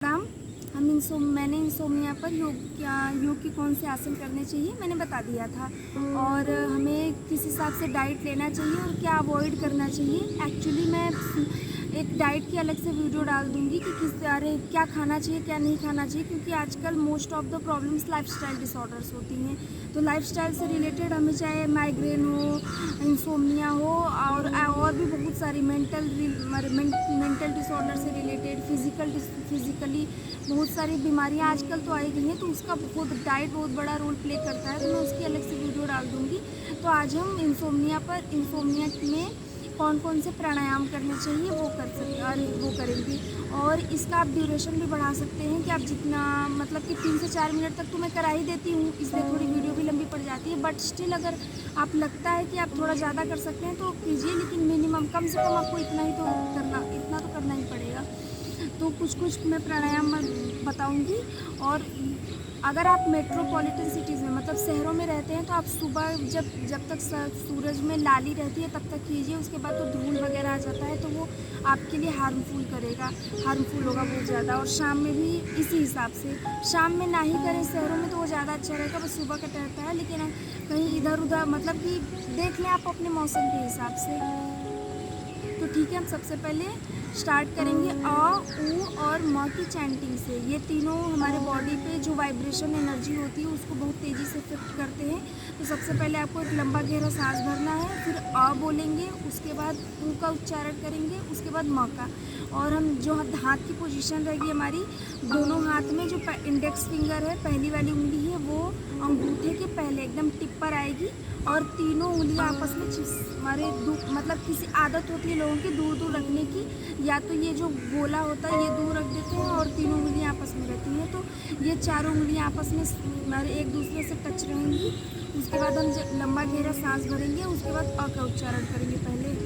राम। मैंने इंसोम्निया पर योग के कौन से आसन करने चाहिए मैंने बता दिया था, और हमें किस हिसाब से डाइट लेना चाहिए और क्या अवॉइड करना चाहिए। एक्चुअली मैं एक डाइट की अलग से वीडियो डाल दूंगी कि क्या खाना चाहिए क्या नहीं खाना चाहिए, क्योंकि आजकल most of the problems lifestyle disorders होती हैं। तो लाइफस्टाइल से रिलेटेड हमें चाहे माइग्रेन हो, इंसोम्निया हो, और भी बहुत सारी मेंटल डिसऑर्डर से रिलेटेड फिजिकली बहुत सारी बीमारियां आजकल तो आई गई हैं, तो उसका डाइट बहुत बड़ा रोल प्ले करता है। तो मैं उसकी अलग से वीडियो डाल दूंगी। तो आज हम इंसोम्निया में कौन कौन से प्राणायाम करने चाहिए वो करेंगे, और इसका आप ड्यूरेशन भी बढ़ा सकते हैं कि आप जितना मतलब कि 3 से 4 मिनट तक तो मैं करा ही देती हूँ, इसलिए थोड़ी वीडियो भी लंबी पड़ जाती है। बट स्टिल अगर आप लगता है कि आप थोड़ा ज़्यादा कर सकते हैं तो कीजिए, लेकिन मिनिमम कम से कम आपको इतना तो करना ही पड़ेगा। तो कुछ मैं प्राणायाम बताऊंगी। और अगर आप मेट्रोपॉलिटन सिटीज़ में मतलब शहरों में रहते हैं तो आप सुबह जब तक सूरज में लाली रहती है तब तक कीजिए। उसके बाद तो धूल वगैरह आ जाता है तो वो आपके लिए हार्मफुल होगा बहुत ज़्यादा। और शाम में भी इसी हिसाब से, शाम में ना ही करें शहरों में तो वो ज़्यादा अच्छा रहेगा, बस सुबह का रहता है। लेकिन कहीं इधर उधर मतलब कि देख लें आप अपने मौसम के हिसाब से। तो ठीक है, हम सबसे पहले स्टार्ट करेंगे ऊ और म की चैंटिंग से। ये तीनों हमारे बॉडी पे जो वाइब्रेशन एनर्जी होती है उसको बहुत तेज़ी से इफेक्ट करते हैं। तो सबसे पहले आपको एक लंबा गहरा सांस भरना है, फिर बोलेंगे, उसके बाद ऊ का उच्चारण करेंगे, उसके बाद म का। और हम जो हाथ की पोजीशन रहेगी हमारी, दोनों हाथ में जो इंडेक्स फिंगर है, पहली वाली उंगली है, वो अंगूठे के पहले एकदम टिप पर आएगी, और तीनों उंगलियां आपस में मतलब किसी आदत होती है लोगों की दूर दूर रखने की, या तो ये जो गोला होता है ये दूर रख देते हैं और तीनों उंगलियां आपस में रहती हैं। तो ये चारों उंगलियां आपस में एक दूसरे से टच रहेंगी। उसके बाद हम लंबा गहरा सांस भरेंगे, उसके बाद अ का उच्चारण करेंगे पहले।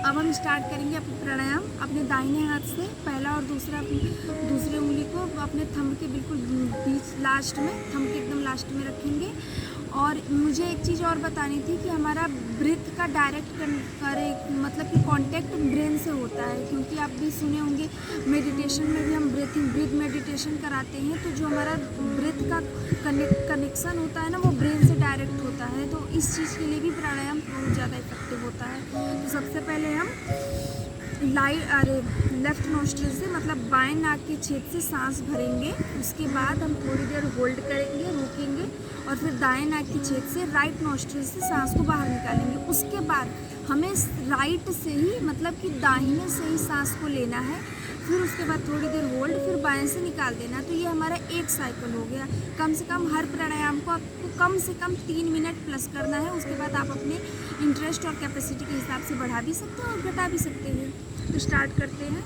अब हम स्टार्ट करेंगे अपने प्राणायाम। अपने दाहिने हाथ से पहला और दूसरे उंगली को अपने थंब के बिल्कुल बीच लास्ट में, थंब के एकदम लास्ट में रखेंगे। और मुझे एक चीज़ और बतानी थी कि हमारा ब्रीथ का डायरेक्ट मतलब कि कांटेक्ट ब्रेन से होता है, क्योंकि आप भी सुने होंगे मेडिटेशन में भी हम ब्रीथ मेडिटेशन कराते हैं। तो जो हमारा ब्रीथ का कनेक्शन होता है ना, वो ब्रेन से डायरेक्ट होता है। तो इस चीज़ के लिए भी प्राणायाम बहुत ज़्यादा इफेक्टिव होता है। तो सबसे पहले हम लेफ्ट नोस्ट्रिल से मतलब बाएं नाक के छेद से सांस भरेंगे। उसके बाद हम थोड़ी देर होल्ड करेंगे, रोकेंगे, और फिर दाएं नाक के छेद से राइट नोस्ट्रिल से सांस को बाहर निकालेंगे। उसके बाद हमें राइट से ही मतलब कि दाहिने से ही सांस को लेना है। फिर उसके बाद थोड़ी देर होल्ड, फिर बाएं से निकाल देना। तो ये हमारा एक साइकिल हो गया। कम से कम हर प्राणायाम को आपको कम से कम 3 मिनट प्लस करना है। उसके बाद आप अपने इंटरेस्ट और कैपेसिटी के हिसाब से बढ़ा भी सकते हैं और घटा भी सकते हैं। तो स्टार्ट करते हैं।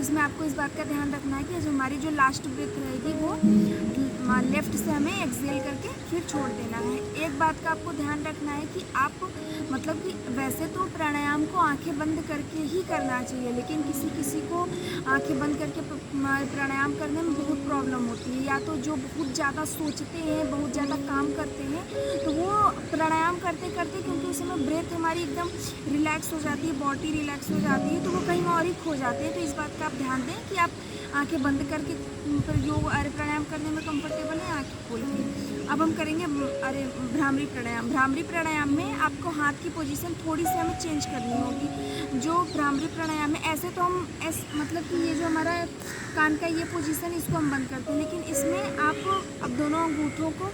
इसमें आपको इस बात का ध्यान रखना है कि जो हमारी जो लास्ट ब्रेथ रहेगी वो लेफ़्ट से हमें एक्सहेल करके फिर छोड़ देना है। एक बात का आपको ध्यान रखना है कि आप मतलब कि वैसे तो प्राणायाम को आंखें बंद करके ही करना चाहिए, लेकिन किसी किसी को आंखें बंद करके प्राणायाम करने में बहुत प्रॉब्लम होती है, या तो जो बहुत ज़्यादा सोचते हैं, बहुत ज़्यादा काम करते हैं, तो वो प्राणायाम करते करते क्योंकि उस समय ब्रेथ हमारी एकदम रिलैक्स हो जाती है, बॉडी रिलैक्स हो जाती है, तो वो कहीं और ही खो जाते हैं। तो इस बात का आप ध्यान दें कि आप आंखें बंद करके योग प्राणायाम करने में कंफर्टेबल है, आंखें खोल के। अब हम करेंगे भ्रामरी प्राणायाम। भ्रामरी प्राणायाम में आपको हाथ की पोजीशन थोड़ी सी हमें चेंज करनी होगी। जो भ्रामरी प्राणायाम में ऐसे तो हम मतलब कि ये जो हमारा कान का ये पोजीशन इसको हम बंद करते हैं, लेकिन इसमें आप अब दोनों अंगूठों को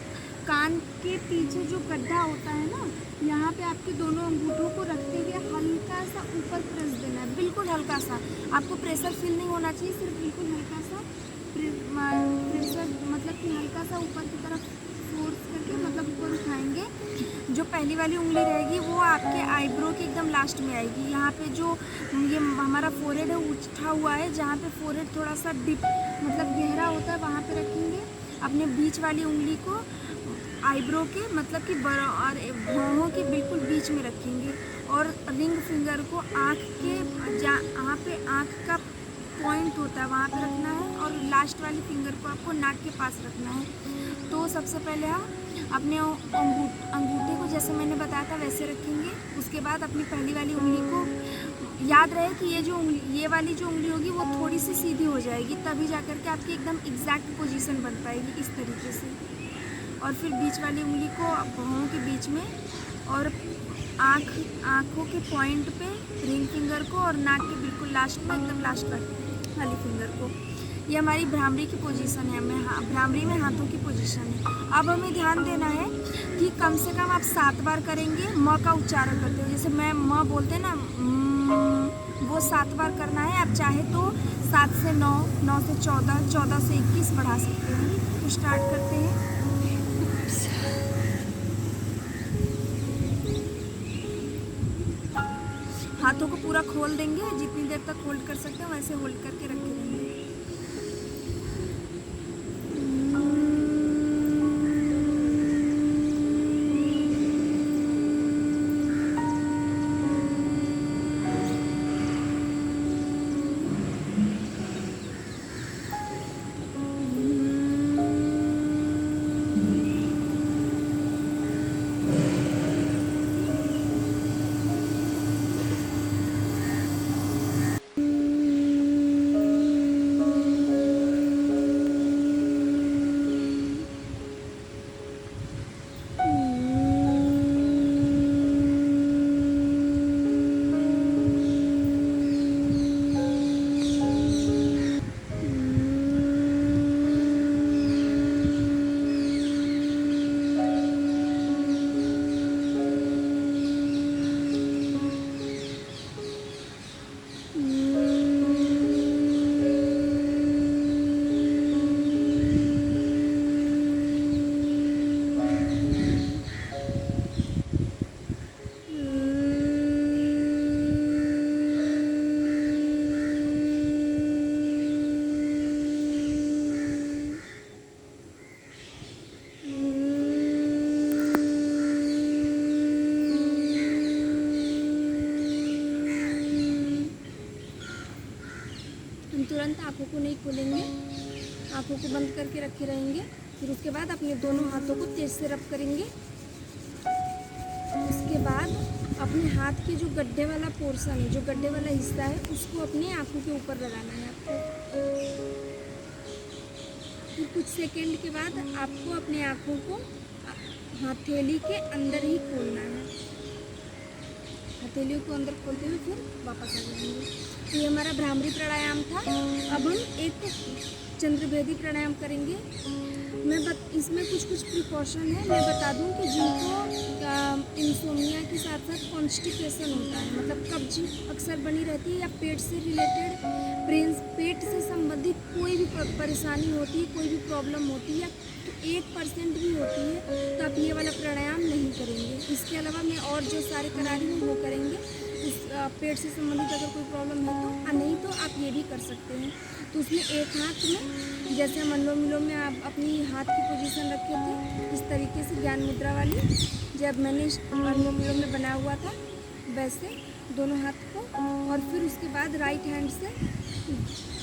कान के पीछे जो गड्ढा होता है ना, यहाँ पे आपके दोनों अंगूठों को रखते हुए हल्का सा ऊपर प्रेस देना है, बिल्कुल हल्का सा। आपको प्रेशर फील नहीं होना चाहिए, सिर्फ बिल्कुल हल्का सा प्रेशर, मतलब कि हल्का सा ऊपर की तरफ फोर्स करके मतलब ऊपर उठाएंगे। जो पहली वाली उंगली रहेगी वो आपके आईब्रो के एकदम लास्ट में आएगी। यहाँ पे जो ये हमारा फोरहेड है उठा हुआ है, जहाँ पे फोरहेड थोड़ा सा डिप मतलब गहरा होता है वहाँ पे रखेंगे। अपने बीच वाली उंगली को आईब्रो के मतलब कि और भौहों के बिल्कुल बीच में रखेंगे, और रिंग फिंगर को आँख के जहाँ पे आँख का पॉइंट होता है वहाँ पे रखना है, और लास्ट वाली फिंगर को आपको नाक के पास रखना है। तो सबसे पहले हम अपने अंगूठे को जैसे मैंने बताया था वैसे रखेंगे। उसके बाद अपनी पहली वाली उंगली को याद रहे कि ये वाली जो उंगली होगी वो थोड़ी सी सीधी हो जाएगी, तभी जाकर के आपकी एकदम एग्जैक्ट पोजीशन बन पाएगी इस तरीके से। और फिर बीच वाली उंगली को भौहों के बीच में, और आँखों के पॉइंट पे रिंग फिंगर को, और नाक के बिल्कुल लास्ट में एकदम लास्ट वाली फिंगर को। ये हमारी भ्रामरी की पोजीशन है। भ्रामरी में हाथों की पोजीशन है। अब हमें ध्यान देना है कि कम से कम आप 7 बार करेंगे। म का उच्चारण करते हुए, जैसे मैं म बोलते हैं ना, वो 7 बार करना है। आप चाहे तो 7 से 9, 9 से 14, 14 से 21 बढ़ा सकते हैं। तो स्टार्ट करते हैं। हाथों को पूरा खोल देंगे, जितनी देर तक होल्ड कर सकते हैं वैसे होल्ड करके रखे रहेंगे। तुरंत आँखों को नहीं खोलेंगे, आँखों को बंद करके रखे रहेंगे। फिर उसके बाद अपने दोनों हाथों को तेज से रब करेंगे। उसके बाद अपने हाथ के जो गड्ढे वाला पोर्शन है, जो गड्ढे वाला हिस्सा है, उसको अपने आँखों के ऊपर लगाना है आपको। फिर कुछ सेकंड के बाद आपको अपने आँखों को हथेली के अंदर ही खोलना है। हथेलियों को अंदर खोलते हुए फिर वापस आ जाएंगे। तो ये हमारा भ्रामरी प्राणायाम था। अब हम एक चंद्रभेदी प्राणायाम करेंगे। इसमें कुछ प्रिकॉशन है। मैं बता दूं कि जिनको इंसोम्निया के साथ साथ कॉन्स्टिपेशन होता है, मतलब कब्ज अक्सर बनी रहती है, या पेट से रिलेटेड पेट से संबंधित कोई भी परेशानी होती है, कोई भी प्रॉब्लम होती है, तो 1% भी होती है, तो आप ये वाला प्राणायाम नहीं करेंगे। इसके अलावा मैं और जो सारे करा रही हूँ वो करेंगे। उस पेट से संबंधित अगर कोई प्रॉब्लम है तो, नहीं तो आप ये भी कर सकते हैं। तो उसमें एक हाथ में जैसे हम अनुलोम विलोम में आप अपनी हाथ की पोजीशन रखे थे इस तरीके से ज्ञान मुद्रा वाली, जब मैंने अनुलोम विलोम में बनाया हुआ था वैसे दोनों हाथ को, और फिर उसके बाद राइट हैंड से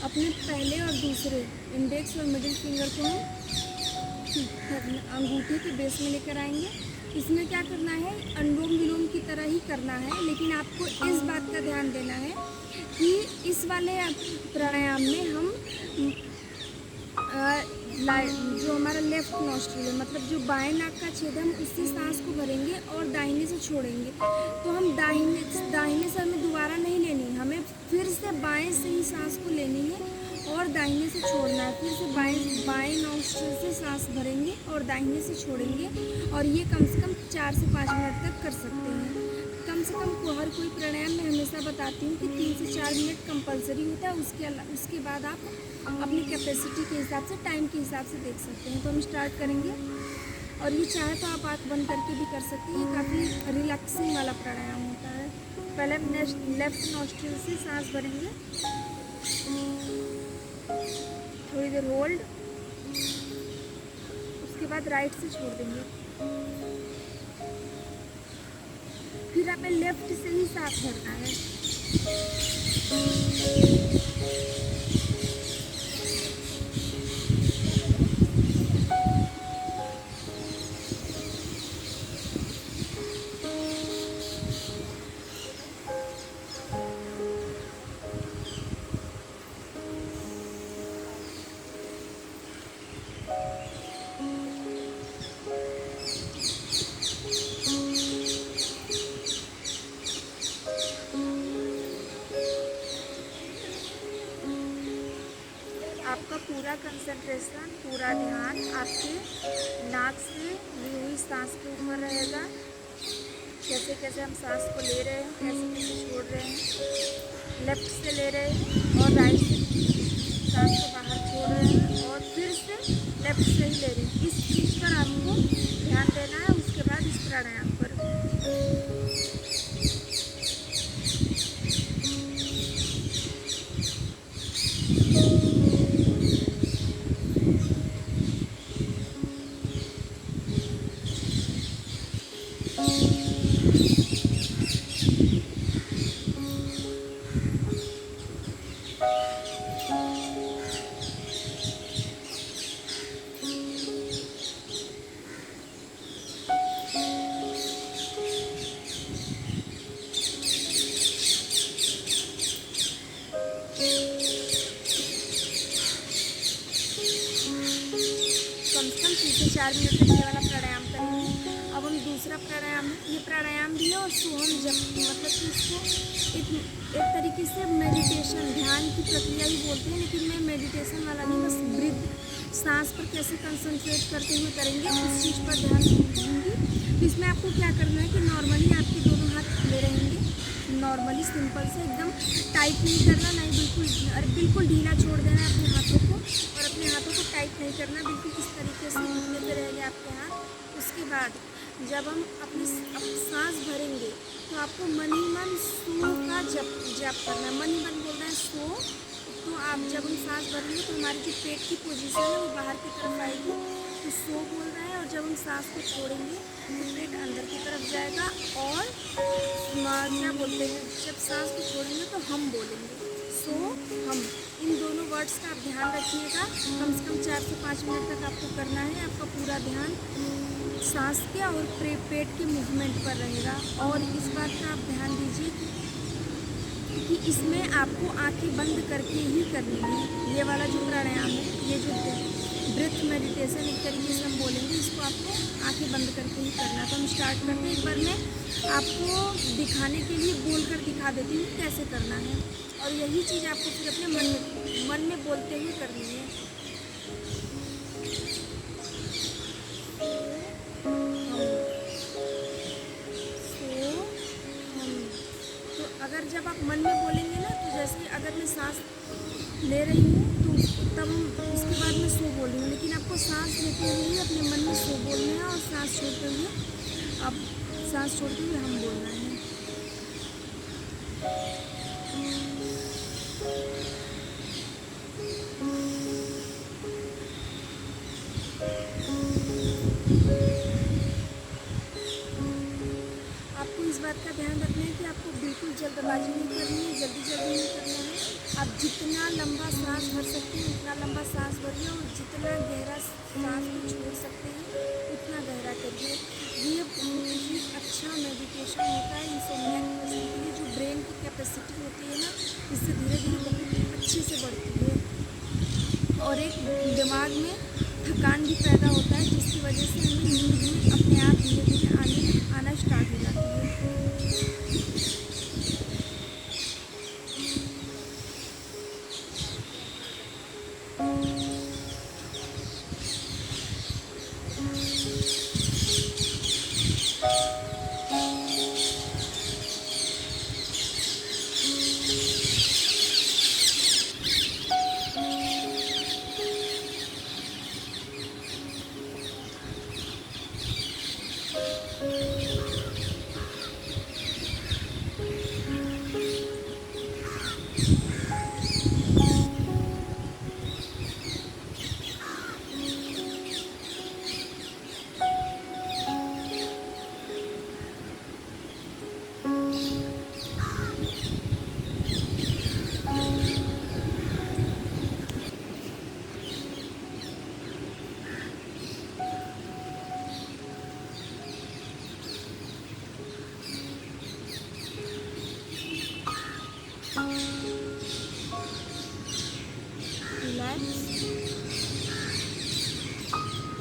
अपने पहले और दूसरे इंडेक्स और मिडिल फिंगर को हम अंगूठे के बेस में लेकर आएंगे। इसमें क्या करना है, अनुलोम विलोम की तरह ही करना है, लेकिन आपको इस बात का ध्यान देना है कि इस वाले प्राणायाम में हम जो हमारा लेफ्ट नॉस्ट्रिल है, मतलब जो बाएं नाक का छेद है, हम उससे सांस को भरेंगे और दाहिने से छोड़ेंगे। तो हम दाहिने से हमें दोबारा नहीं लेनी, हमें फिर से बाएं से ही सांस को लेनी है और दाहिने से छोड़ना है। फिर से बाएं नॉस्ट्रिल से सांस भरेंगे और दाहिने से छोड़ेंगे, और ये कम से कम 4 से 5 मिनट तक कर सकते हैं। कम से कम हर कोई प्राणायाम में हमेशा बताती हूँ कि 3 से 4 मिनट कंपलसरी होता है। उसके बाद आप अपनी कैपेसिटी के हिसाब से, टाइम के हिसाब से देख सकते हैं। तो हम स्टार्ट करेंगे, और ये चाहे तो आप आँख बंद करके भी कर सकते हैं। ये काफ़ी रिलैक्सिंग वाला प्राणायाम होता है। पहले हम लेफ्ट नॉस्ट्रिल से सांस भरेंगे, थोड़ी देर होल्ड, उसके बाद राइट से छोड़ देंगे। फिर हमें लेफ्ट से ही सांस भरना है। आपका पूरा कंसंट्रेशन, पूरा ध्यान आपके नाक से ली हुई सांस के ऊपर रहेगा। कैसे कैसे हम सांस को ले रहे हैं, कैसे कैसे छोड़ रहे हैं। लेफ्ट से ले रहे हैं और राइट से सांस को बाहर छोड़ रहे हैं, और फिर से लेफ्ट से ही ले रहे हैं। इस चीज़ पर आपको ध्यान देना है। उसके बाद इस प्राणायाम पर कम से कम 3 से 4 मिनट तक ये वाला प्राणायाम करेंगे। अब हम दूसरा प्राणायाम है, ये प्राणायाम भी है और सोहम जप, मतलब कि इसको एक तरीके से मेडिटेशन, ध्यान की प्रक्रिया ही बोलते हैं, लेकिन मैं मेडिटेशन वाला नहीं, बस ब्रीथ, सांस पर कैसे कंसंट्रेट करते हुए करेंगे उस चीज़ पर ध्यान दूँगी। तो इसमें आपको क्या करना है कि नॉर्मली आपके दोनों हाथ खुले रहेंगे, नॉर्मली सिंपल से, एकदम टाइट नहीं करना, नहीं बिल्कुल ढीला छोड़ देना है अपने हाथों को, और अपने हाथों को टाइट नहीं करना, बिल्कुल इस तरीके से घुटने पे रहेंगे आपके हाथ। उसके बाद जब हम अपनी सांस भरेंगे तो आपको मन ही मन सो का जप करना है। मन ही मन बोलना है सो। तो आप जब हम सांस भरेंगे तो हमारी जो पेट की पोजीशन है वो बाहर की तरफ आएगी, तो सो बोल रहा है। और जब हम सांस को छोड़ेंगे तो पेट अंदर की तरफ जाएगा, और क्या बोलते हैं, जब सांस को छोड़ेंगे तो हम बोलेंगे, सो हम। इन दोनों वर्ड्स का आप ध्यान रखिएगा। कम से कम 4 से 5 मिनट तक आपको करना है। आपका पूरा ध्यान सांस के और पेट के मूवमेंट पर रहेगा। और इस बात का आप ध्यान दीजिए कि इसमें आपको आंखें बंद करके ही करनी है। ये वाला जो प्राणायाम है, ये जो ब्रेथ मेडिटेशन एक तरीके से हम बोलेंगे, इसको आपको आंखें बंद करके ही करना है। तो हम स्टार्ट करते हैं। एक बार मैं आपको दिखाने के लिए बोलकर दिखा देती हूँ कैसे करना है, और यही चीज़ आपको फिर अपने मन में बोलते हुए करनी है। तो अगर जब आप मन में बोलेंगे ना, तो जैसे अगर मैं सांस ले रही हूँ तो तब उसके बाद मैं सो बोल रही हूँ, लेकिन आपको सांस लेते हुए ही अपने मन में सो बोलना है, और सांस छोड़ते हुए हम बोलना है। जल्दबाजी नहीं करनी है, जल्दी जल्दी नहीं करना है। आप जितना लंबा सांस भर सकते हैं उतना लंबा सांस भरिए और जितना गहरा सांस को छोड़ सकते हैं उतना गहरा करिए। ये बहुत ही अच्छा मेडिटेशन होता है इंसोम्निया के पेशेंट के लिए। जो ब्रेन की कैपेसिटी होती है ना, इससे धीरे धीरे बहुत अच्छे से बढ़ती है और एक दिमाग में थकान भी पैदा होता है, जिसकी वजह से हमें नींद भी अपने आप धीरे धीरे आना स्टार्ट हो जाती है।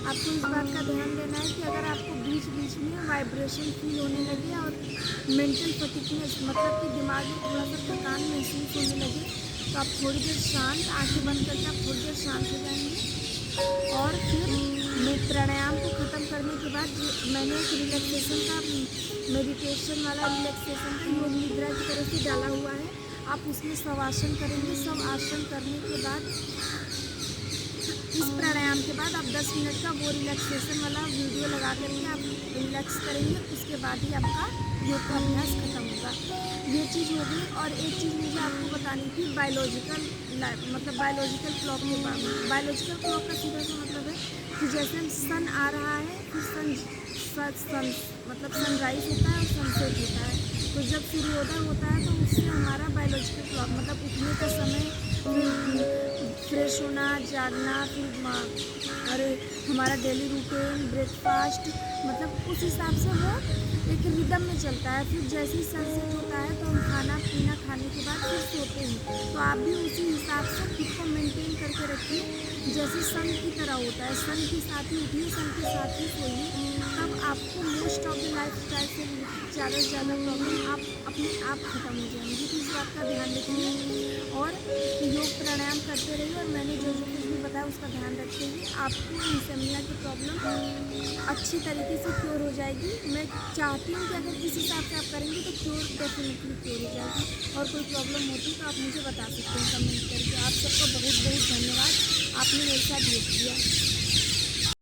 आपको इस बात का ध्यान देना है कि अगर आपको बीच बीच में वाइब्रेशन फील होने लगे और मेंटल फटिगनेस मतलब कि दिमाग में थोड़ा सा थकान महसूस होने लगे, तो आप थोड़ी देर शांत आंखें बंद करके आप थोड़ी देर शांत हो जाएंगे। और फिर मैं प्राणायाम को ख़त्म करने के बाद मैंने एक रिलैक्सेशन का मेडिटेशन वाला रिलैक्सेशन का योग निद्रा की तरह से डाला हुआ है। आप उसमें सब आसन करेंगे। सब आसन करने के बाद इस प्राणायाम के बाद आप 10 मिनट का वो रिलैक्सेशन वाला वीडियो लगा करके आप रिलैक्स करेंगे। उसके बाद ही आपका योग का अभ्यास खत्म होगा। ये चीज़ हो गई। और एक चीज़ मुझे आपको बतानी थी बायोलॉजिकल बायोलॉजिकल क्लॉक के बारे में। बायोलॉजिकल क्लॉक का सीधा सा मतलब है कि जैसे सन आ रहा है फिर सनराइज होता है और सनसेट होता है। तो जब सूर्योदय होता है तो उससे हमारा बायोलॉजिकल क्लॉक मतलब उठने का समय, फिर फ्रेश होना, जागना, फिर और हमारा डेली रूटीन, ब्रेकफास्ट, मतलब उस हिसाब से वो एक रिदम में चलता है। फिर जैसे ही सनसेट होता है तो हम खाना पीना खाने के बाद फिर सोते हैं। तो आप भी उसी हिसाब से खुद को मेंटेन करके रखिए जैसे सन की तरह होता है। सन के साथ ही उठिए, सन के साथ ही सोइए। तब आपको most of the life style से ज़्यादा से ज़्यादा प्रॉब्लम आप अपने आप ख़त्म हो जाएंगी। तो इस बात का ध्यान रखिए और योग प्राणायाम करते रहिए। और मैंने जो जो कुछ भी बताया उसका ध्यान रखते हुए आपको इंसोम्निया की प्रॉब्लम अच्छी तरीके से क्योर हो जाएगी। मैं चाहती हूँ कि अगर इस हिसाब से आप करेंगे तो क्योर डेफिनेटली क्योर हो जाएगी। और कोई प्रॉब्लम होती तो आप मुझे बता सकते हैं कमेंट करके। आप सबका बहुत बहुत धन्यवाद, आपने मेरे साथ योग किया।